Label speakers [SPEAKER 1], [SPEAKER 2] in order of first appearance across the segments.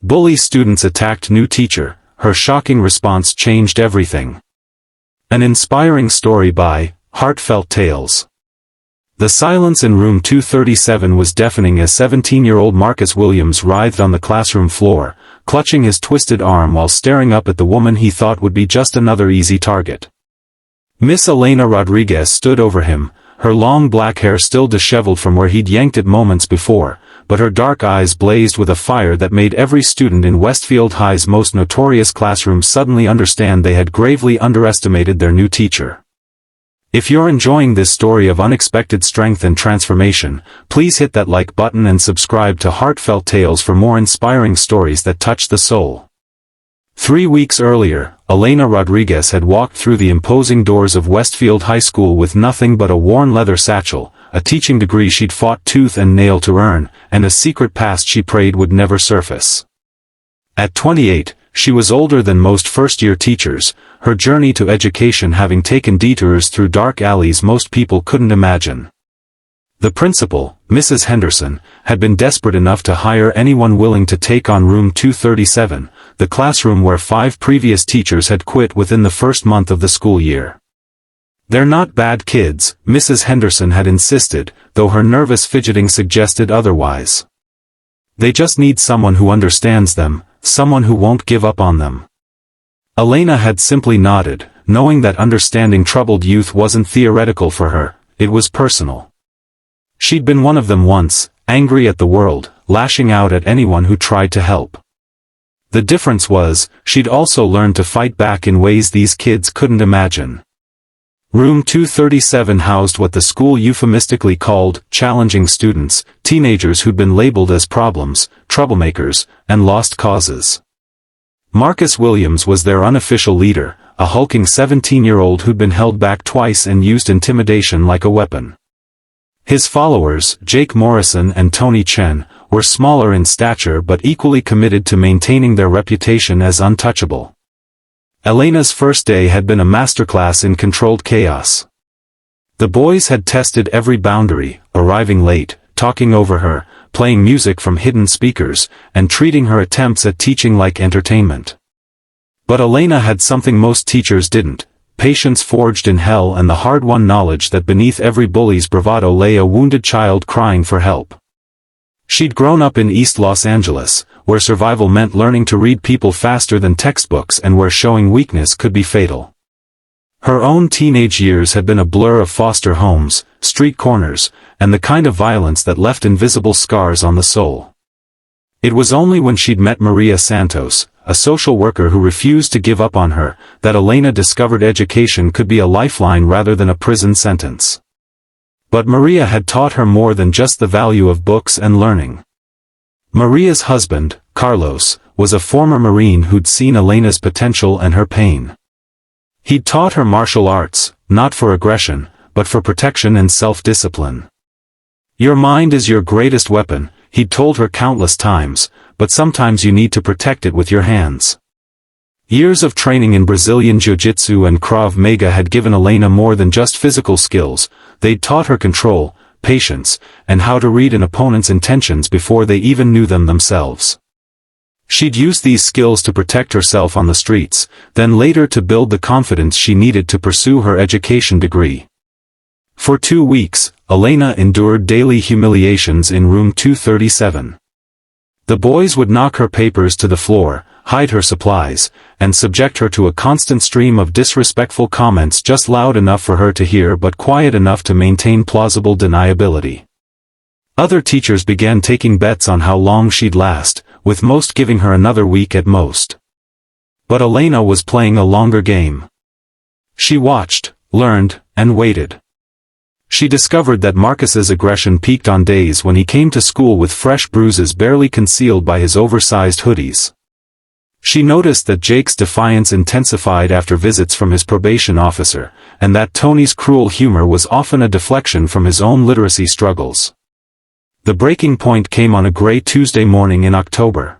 [SPEAKER 1] Bully students attacked new teacher. Her shocking response changed everything. An inspiring story by Heartfelt Tales. The silence in room 237 was deafening as 17-year-old Marcus Williams writhed on the classroom floor, clutching his twisted arm while staring up at the woman he thought would be just another easy target. Miss Elena Rodriguez stood over him, her long black hair still disheveled from where he'd yanked it moments before, but her dark eyes blazed with a fire that made every student in Westfield High's most notorious classroom suddenly understand they had gravely underestimated their new teacher. If you're enjoying this story of unexpected strength and transformation, please hit that like button and subscribe to Heartfelt Tales for more inspiring stories that touch the soul. 3 weeks earlier, Elena Rodriguez had walked through the imposing doors of Westfield High School with nothing but a worn leather satchel, a teaching degree she'd fought tooth and nail to earn, and a secret past she prayed would never surface. At 28, she was older than most first-year teachers, her journey to education having taken detours through dark alleys most people couldn't imagine. The principal, Mrs. Henderson, had been desperate enough to hire anyone willing to take on room 237, the classroom where 5 previous teachers had quit within the first month of the school year. "They're not bad kids," Mrs. Henderson had insisted, though her nervous fidgeting suggested otherwise. "They just need someone who understands them, someone who won't give up on them." Elena had simply nodded, knowing that understanding troubled youth wasn't theoretical for her, it was personal. She'd been one of them once, angry at the world, lashing out at anyone who tried to help. The difference was, she'd also learned to fight back in ways these kids couldn't imagine. Room 237 housed what the school euphemistically called challenging students, teenagers who'd been labeled as problems, troublemakers, and lost causes. Marcus Williams was their unofficial leader, a hulking 17-year-old who'd been held back twice and used intimidation like a weapon. His followers, Jake Morrison and Tony Chen, were smaller in stature but equally committed to maintaining their reputation as untouchable. Elena's first day had been a masterclass in controlled chaos. The boys had tested every boundary, arriving late, talking over her, playing music from hidden speakers, and treating her attempts at teaching like entertainment. But Elena had something most teachers didn't: patience forged in hell and the hard-won knowledge that beneath every bully's bravado lay a wounded child crying for help. She'd grown up in East Los Angeles, where survival meant learning to read people faster than textbooks and where showing weakness could be fatal. Her own teenage years had been a blur of foster homes, street corners, and the kind of violence that left invisible scars on the soul. It was only when she'd met Maria Santos, a social worker who refused to give up on her, that Elena discovered education could be a lifeline rather than a prison sentence. But Maria had taught her more than just the value of books and learning. Maria's husband, Carlos, was a former Marine who'd seen Elena's potential and her pain. He'd taught her martial arts, not for aggression, but for protection and self-discipline. "Your mind is your greatest weapon," he'd told her countless times, "but sometimes you need to protect it with your hands." Years of training in Brazilian Jiu-Jitsu and Krav Maga had given Elena more than just physical skills. They'd taught her control, patience, and how to read an opponent's intentions before they even knew them themselves. She'd used these skills to protect herself on the streets, then later to build the confidence she needed to pursue her education degree. For 2 weeks, Elena endured daily humiliations in room 237. The boys would knock her papers to the floor, hide her supplies, and subject her to a constant stream of disrespectful comments just loud enough for her to hear but quiet enough to maintain plausible deniability. Other teachers began taking bets on how long she'd last, with most giving her another week at most. But Elena was playing a longer game. She watched, learned, and waited. She discovered that Marcus's aggression peaked on days when he came to school with fresh bruises barely concealed by his oversized hoodies. She noticed that Jake's defiance intensified after visits from his probation officer, and that Tony's cruel humor was often a deflection from his own literacy struggles. The breaking point came on a gray Tuesday morning in October.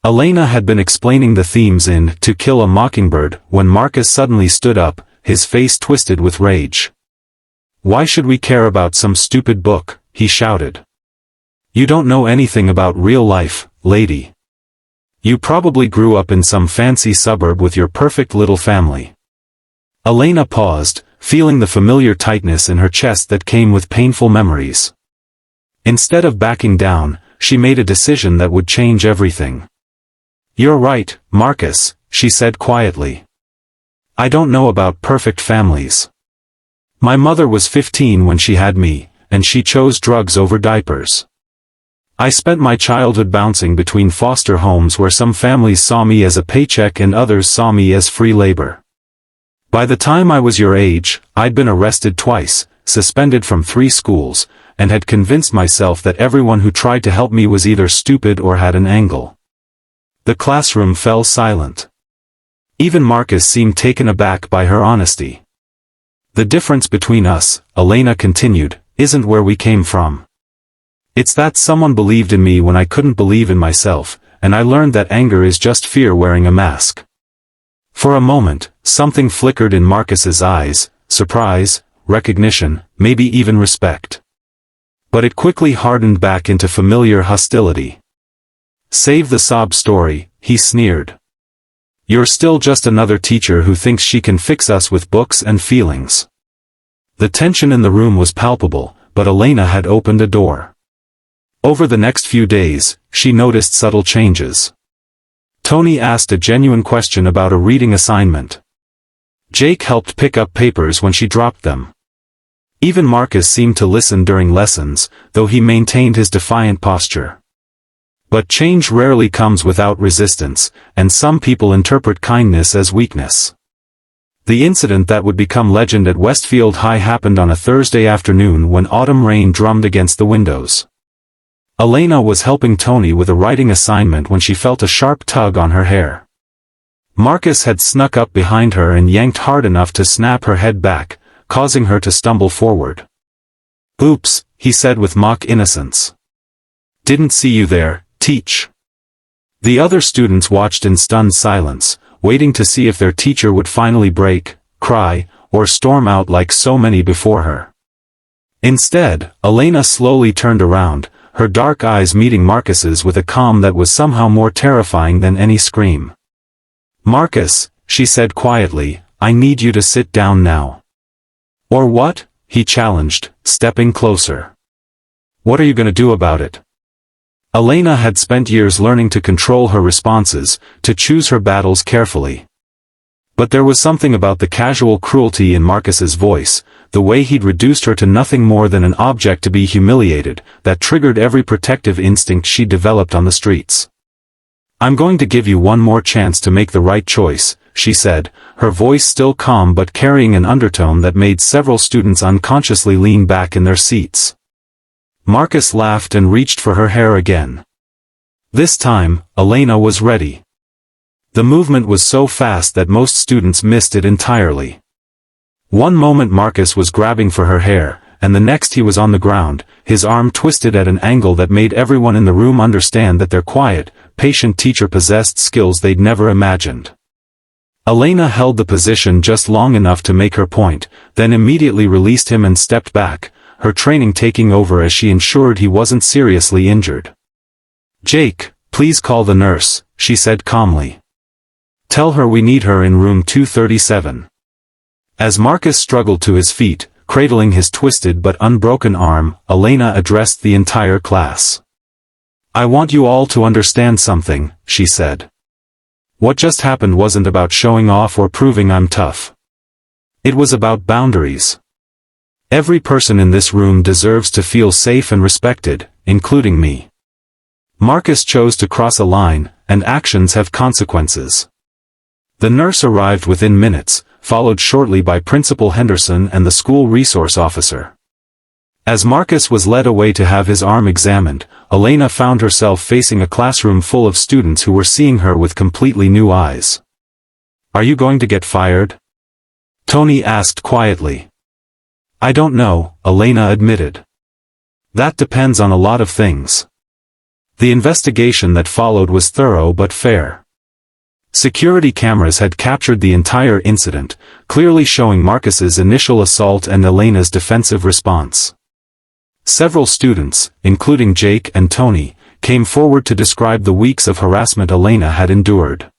[SPEAKER 1] Elena had been explaining the themes in To Kill a Mockingbird when Marcus suddenly stood up, his face twisted with rage. "Why should we care about some stupid book?" he shouted. "You don't know anything about real life, lady." You probably grew up in some fancy suburb with your perfect little family. Elena paused, feeling the familiar tightness in her chest that came with painful memories. Instead of backing down, she made a decision that would change everything. "You're right, Marcus," she said quietly. "I don't know about perfect families. My mother was 15 when she had me, and she chose drugs over diapers. I spent my childhood bouncing between foster homes where some families saw me as a paycheck and others saw me as free labor. By the time I was your age, I'd been arrested twice, suspended from 3 schools, and had convinced myself that everyone who tried to help me was either stupid or had an angle." The classroom fell silent. Even Marcus seemed taken aback by her honesty. "The difference between us," Elena continued, "isn't where we came from. It's that someone believed in me when I couldn't believe in myself, and I learned that anger is just fear wearing a mask." For a moment, something flickered in Marcus's eyes, surprise, recognition, maybe even respect. But it quickly hardened back into familiar hostility. "Save the sob story," he sneered. "You're still just another teacher who thinks she can fix us with books and feelings." The tension in the room was palpable, but Elena had opened a door. Over the next few days, she noticed subtle changes. Tony asked a genuine question about a reading assignment. Jake helped pick up papers when she dropped them. Even Marcus seemed to listen during lessons, though he maintained his defiant posture. But change rarely comes without resistance, and some people interpret kindness as weakness. The incident that would become legend at Westfield High happened on a Thursday afternoon when autumn rain drummed against the windows. Elena was helping Tony with a writing assignment when she felt a sharp tug on her hair. Marcus had snuck up behind her and yanked hard enough to snap her head back, causing her to stumble forward. "Oops," he said with mock innocence. "Didn't see you there, teach." The other students watched in stunned silence, waiting to see if their teacher would finally break, cry, or storm out like so many before her. Instead, Elena slowly turned around, her dark eyes meeting Marcus's with a calm that was somehow more terrifying than any scream. "Marcus," she said quietly, "I need you to sit down now." "Or what?" he challenged, stepping closer. "What are you going to do about it?" Elena had spent years learning to control her responses, to choose her battles carefully. But there was something about the casual cruelty in Marcus's voice, the way he'd reduced her to nothing more than an object to be humiliated, that triggered every protective instinct she developed on the streets. "I'm going to give you one more chance to make the right choice," she said, her voice still calm but carrying an undertone that made several students unconsciously lean back in their seats. Marcus laughed and reached for her hair again. This time, Elena was ready. The movement was so fast that most students missed it entirely. One moment Marcus was grabbing for her hair, and the next he was on the ground, his arm twisted at an angle that made everyone in the room understand that their quiet, patient teacher possessed skills they'd never imagined. Elena held the position just long enough to make her point, then immediately released him and stepped back, her training taking over as she ensured he wasn't seriously injured. "Jake, please call the nurse," she said calmly. "Tell her we need her in room 237. As Marcus struggled to his feet, cradling his twisted but unbroken arm, Elena addressed the entire class. "I want you all to understand something," she said. "What just happened wasn't about showing off or proving I'm tough. It was about boundaries. Every person in this room deserves to feel safe and respected, including me. Marcus chose to cross a line, and actions have consequences." The nurse arrived within minutes, followed shortly by Principal Henderson and the school resource officer. As Marcus was led away to have his arm examined, Elena found herself facing a classroom full of students who were seeing her with completely new eyes. "Are you going to get fired?" Tony asked quietly. "I don't know," Elena admitted. "That depends on a lot of things." The investigation that followed was thorough but fair. Security cameras had captured the entire incident, clearly showing Marcus's initial assault and Elena's defensive response. Several students, including Jake and Tony, came forward to describe the weeks of harassment Elena had endured.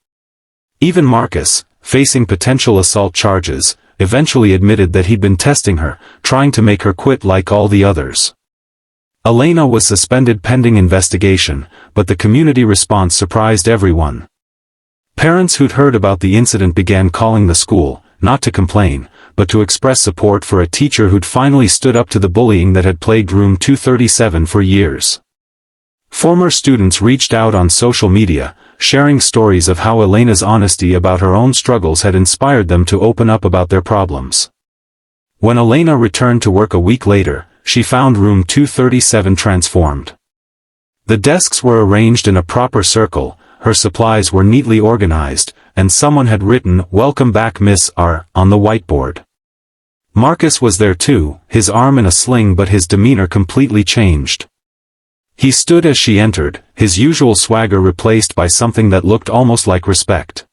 [SPEAKER 1] Even Marcus, facing potential assault charges, eventually admitted that he'd been testing her, trying to make her quit like all the others. Elena was suspended pending investigation, but the community response surprised everyone. Parents who'd heard about the incident began calling the school, not to complain, but to express support for a teacher who'd finally stood up to the bullying that had plagued room 237 for years. Former students reached out on social media, sharing stories of how Elena's honesty about her own struggles had inspired them to open up about their problems. When Elena returned to work a week later, she found room 237 transformed. The desks were arranged in a proper circle, her supplies were neatly organized, and someone had written, "Welcome back Miss R," on the whiteboard. Marcus was there too, his arm in a sling, but his demeanor completely changed. He stood as she entered, his usual swagger replaced by something that looked almost like respect.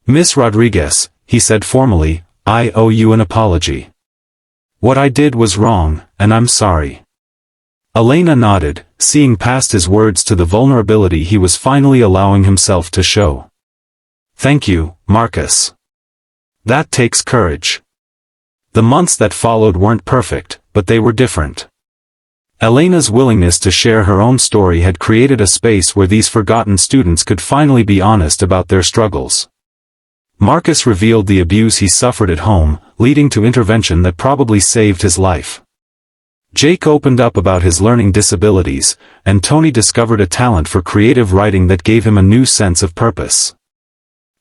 [SPEAKER 1] "Miss Rodriguez," he said formally, "I owe you an apology. What I did was wrong, and I'm sorry." Elena nodded, seeing past his words to the vulnerability he was finally allowing himself to show. "Thank you, Marcus. That takes courage." The months that followed weren't perfect, but they were different. Elena's willingness to share her own story had created a space where these forgotten students could finally be honest about their struggles. Marcus revealed the abuse he suffered at home, leading to intervention that probably saved his life. Jake opened up about his learning disabilities, and Tony discovered a talent for creative writing that gave him a new sense of purpose.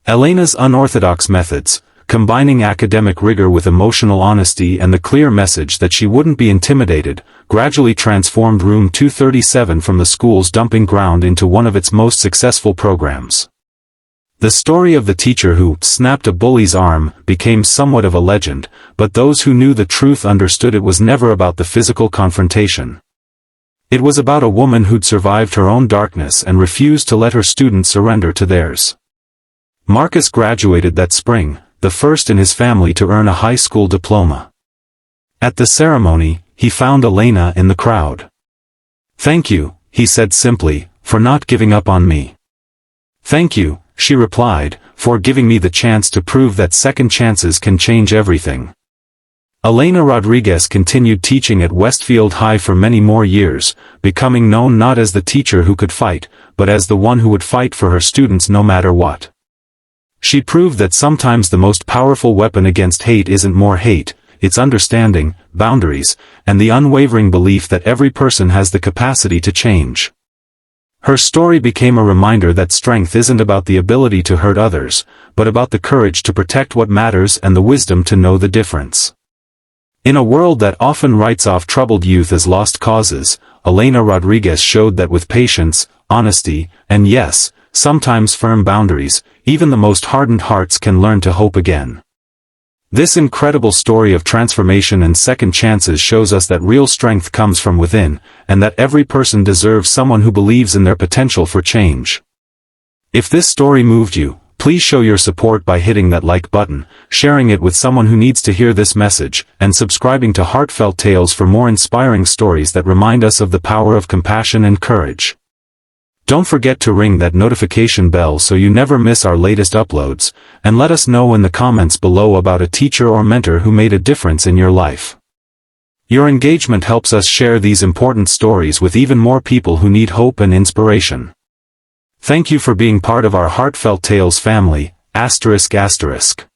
[SPEAKER 1] Elena's unorthodox methods, combining academic rigor with emotional honesty and the clear message that she wouldn't be intimidated, gradually transformed room 237 from the school's dumping ground into one of its most successful programs. The story of the teacher who snapped a bully's arm became somewhat of a legend, but those who knew the truth understood it was never about the physical confrontation. It was about a woman who'd survived her own darkness and refused to let her students surrender to theirs. Marcus graduated that spring, the first in his family to earn a high school diploma. At the ceremony, he found Elena in the crowd. "Thank you," he said simply, "for not giving up on me." "Thank you," she replied, "for giving me the chance to prove that second chances can change everything." Elena Rodriguez continued teaching at Westfield High for many more years, becoming known not as the teacher who could fight, but as the one who would fight for her students no matter what. She proved that sometimes the most powerful weapon against hate isn't more hate, it's understanding, boundaries, and the unwavering belief that every person has the capacity to change. Her story became a reminder that strength isn't about the ability to hurt others, but about the courage to protect what matters and the wisdom to know the difference. In a world that often writes off troubled youth as lost causes, Elena Rodriguez showed that with patience, honesty, and yes, sometimes firm boundaries, even the most hardened hearts can learn to hope again. This incredible story of transformation and second chances shows us that real strength comes from within, and that every person deserves someone who believes in their potential for change. If this story moved you, please show your support by hitting that like button, sharing it with someone who needs to hear this message, and subscribing to Heartfelt Tales for more inspiring stories that remind us of the power of compassion and courage. Don't forget to ring that notification bell so you never miss our latest uploads, and let us know in the comments below about a teacher or mentor who made a difference in your life. Your engagement helps us share these important stories with even more people who need hope and inspiration. Thank you for being part of our Heartfelt Tales family, ***.